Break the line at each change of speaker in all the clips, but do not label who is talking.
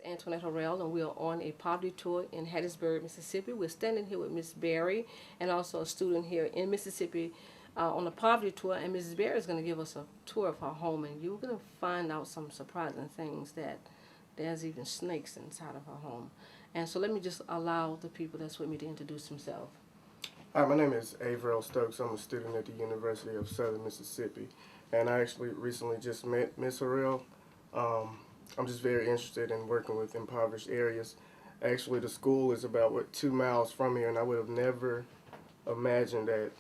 Antoinette Harrell, and we are on a poverty tour in Hattiesburg, Mississippi. We're standing here with Miss Berry and also a student here in Mississippi on a poverty tour, and Mrs. Berry is going to give us a tour of her home, and you're going to find out some surprising things, that there's even snakes inside of her home. And so let me just allow the people that's with me to introduce themselves.
Hi, my name is Averill Stokes. I'm a student at the University of Southern Mississippi, and I actually recently just met Miss Harrell. I'm just very interested in working with impoverished areas. Actually, the school is about 2 miles from here, and I would have never imagined that,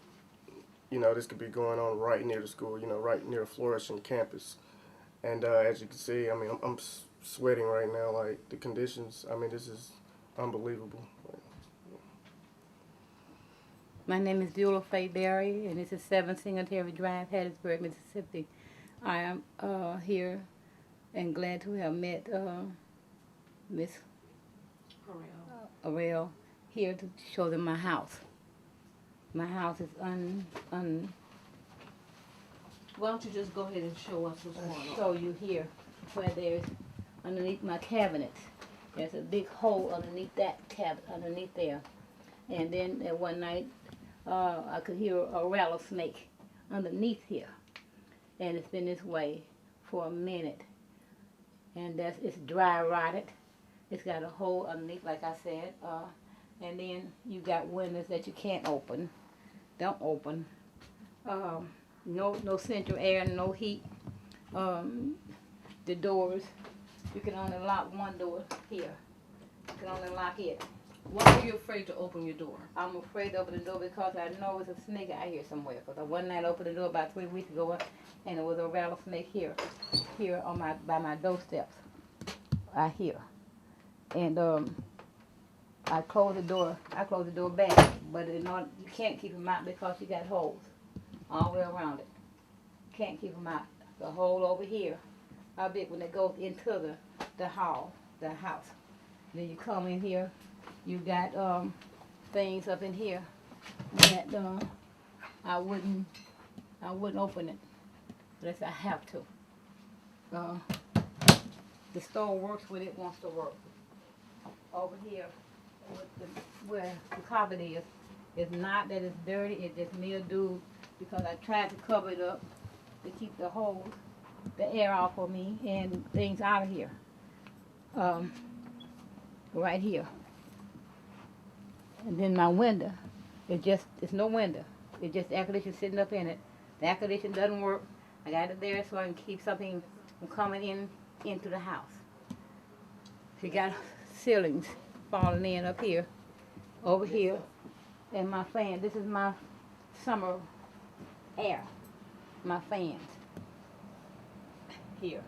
this could be going on right near the school, right near a flourishing campus. And as you can see, I'm sweating right now. Like, the conditions, this is unbelievable.
My name is Beulah Faye Berry, and this is 7 Singletary Drive, Hattiesburg, Mississippi. I am here and glad to have met Miss Harrell here to show them my house. My house is
Why don't you just go ahead and show us what's going on?
show you here where there's underneath my cabinet. There's a big hole underneath that cabinet, underneath there. And then one night I could hear a rattlesnake underneath here. And it's been this way for a minute. And it's dry rotted. It's got a hole underneath, like I said. And then you got windows that you can't open. Don't open. No central air, no heat. The doors, you can only lock one door here. You can only lock it.
Why are you afraid to open your door?
I'm afraid to open the door because I know it's a snake out here somewhere. Because one night I opened the door about 3 weeks ago, and it was a rattlesnake here on by my doorsteps. I hear, and I closed the door. I closed the door back, but you can't keep them out because you got holes all the way around it. Can't keep them out. The hole over here, how big when it goes into the hall, the house. Then you come in here. You got things up in here that I wouldn't open it unless I have to. The stove works when it wants to work. Over here, where the carpet is not that it's dirty. It's just mildew because I tried to cover it up to keep the holes, the air off of me and things out of here. Right here. And then my window, it's no window. It's just air conditioning sitting up in it. The air conditioning doesn't work. I got it there so I can keep something from coming into the house. You got ceilings falling in up here, over here, and my fan. This is my summer air, my fans here.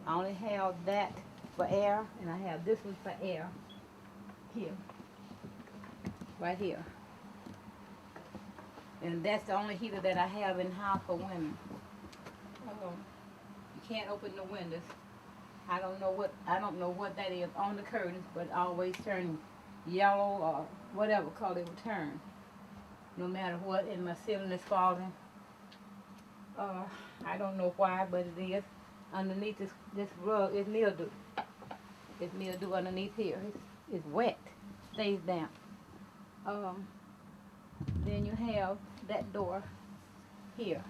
I only have that for air, and I have this one for air here. Right here. And that's the only heater that I have in the house for women. You can't open the windows. I don't know what that is on the curtains, but always turn yellow or whatever color it will turn. No matter what, and my ceiling is falling. I don't know why, but it is. Underneath this rug is mildew. It's mildew underneath here. It's wet. Stays damp. Then you have that door here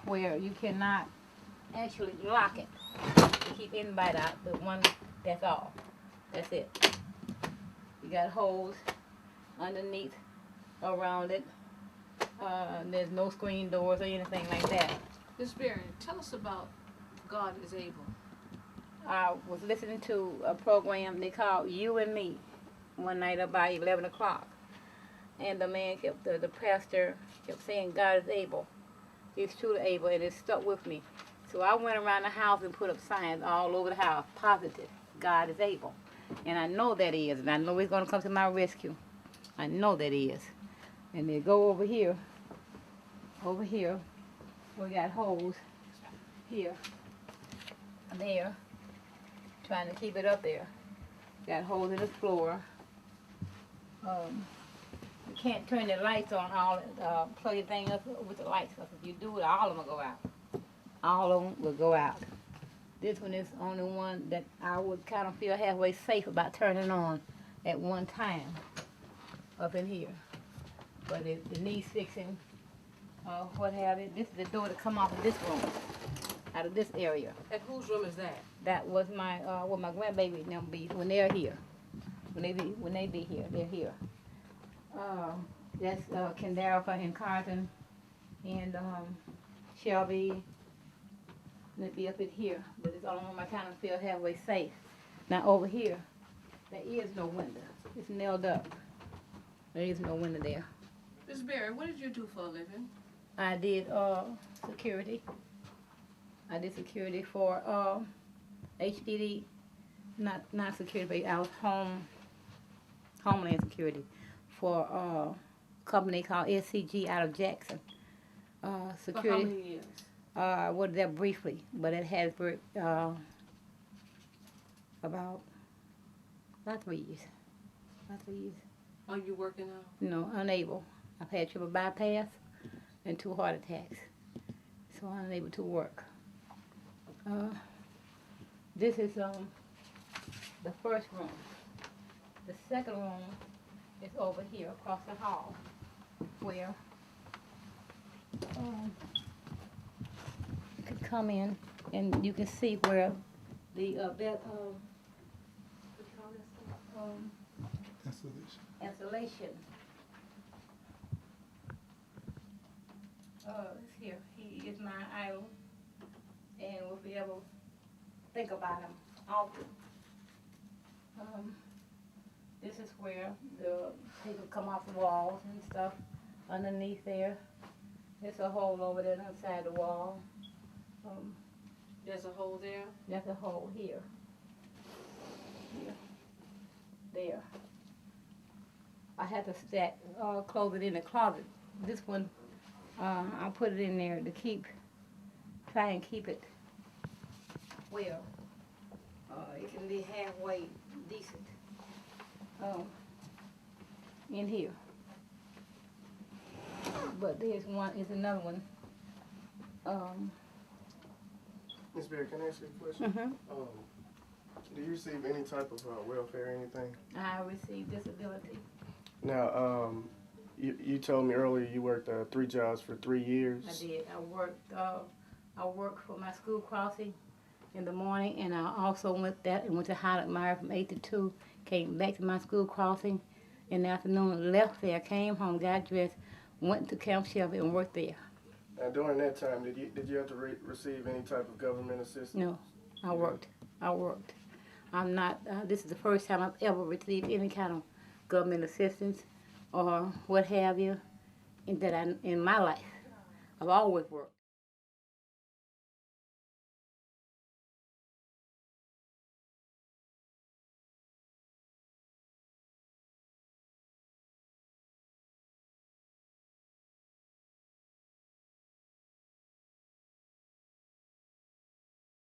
where you cannot actually lock it to keep anybody out, but one, that's all. That's it. You got holes underneath, around it. There's no screen doors or anything like that.
Miss Berry, tell us about God is Able.
I was listening to a program they called You and Me one night about 11 o'clock. And the pastor kept saying, God is able. He's truly able, and it stuck with me. So I went around the house and put up signs all over the house, positive, God is able. And I know that he is, and I know he's going to come to my rescue. I know that he is. And they go over here, we got holes here, there, trying to keep it up there. Got holes in the floor. You can't turn the lights on, plug your thing up with the lights, because if you do it, all of them will go out. All of them will go out. This one is the only one that I would kind of feel halfway safe about turning on at one time up in here. But it needs fixing, what have it. This is the door to come off of this room, out of this area.
And whose room is that?
That was my, where my grandbaby and them be when they're here. When they be here, they're here. That's Kendarica and Carlton and Shelby. They'd be up in here, but it's the only one I kind of feel halfway safe. Now over here, there is no window. It's nailed up. There is no window there.
Miss Berry, what did you do for a living?
I did security. I did security for HDD, not security, but I was Homeland Security for a company called SCG out of Jackson. Security.
For how many years?
I was there briefly, but it has about 3 years. About 3 years.
Are you working now?
No, unable. I've had triple bypass and 2 heart attacks, so I'm unable to work. This is the first room. The second room is over here across the hall, where you can come in and you can see where the what do you call this? Installation. It's here. He is my idol, and if we ever think about him often. This is where the people come off the walls and stuff underneath there. There's a hole over there inside the wall.
There's a hole there?
There's a hole here. Here. There. I had to stack clothes in the closet. This one, I'll put it in there to try and keep it well. It can be halfway decent. In here. But there's another one.
Ms. Berry, can I ask you a question? Do you receive any type of welfare or anything?
I received disability.
Now, you told me earlier you worked 3 jobs for 3 years.
I did. I worked for my school crossing in the morning, and I also went to Highland Mire from 8 to 2. Came back to my school crossing in the afternoon, left there, came home, got dressed, went to Camp Shelby and worked there.
Now, during that time, did you have to receive any type of government assistance?
No, I worked. I'm not, this is the first time I've ever received any kind of government assistance or what have you in my life. I've always worked.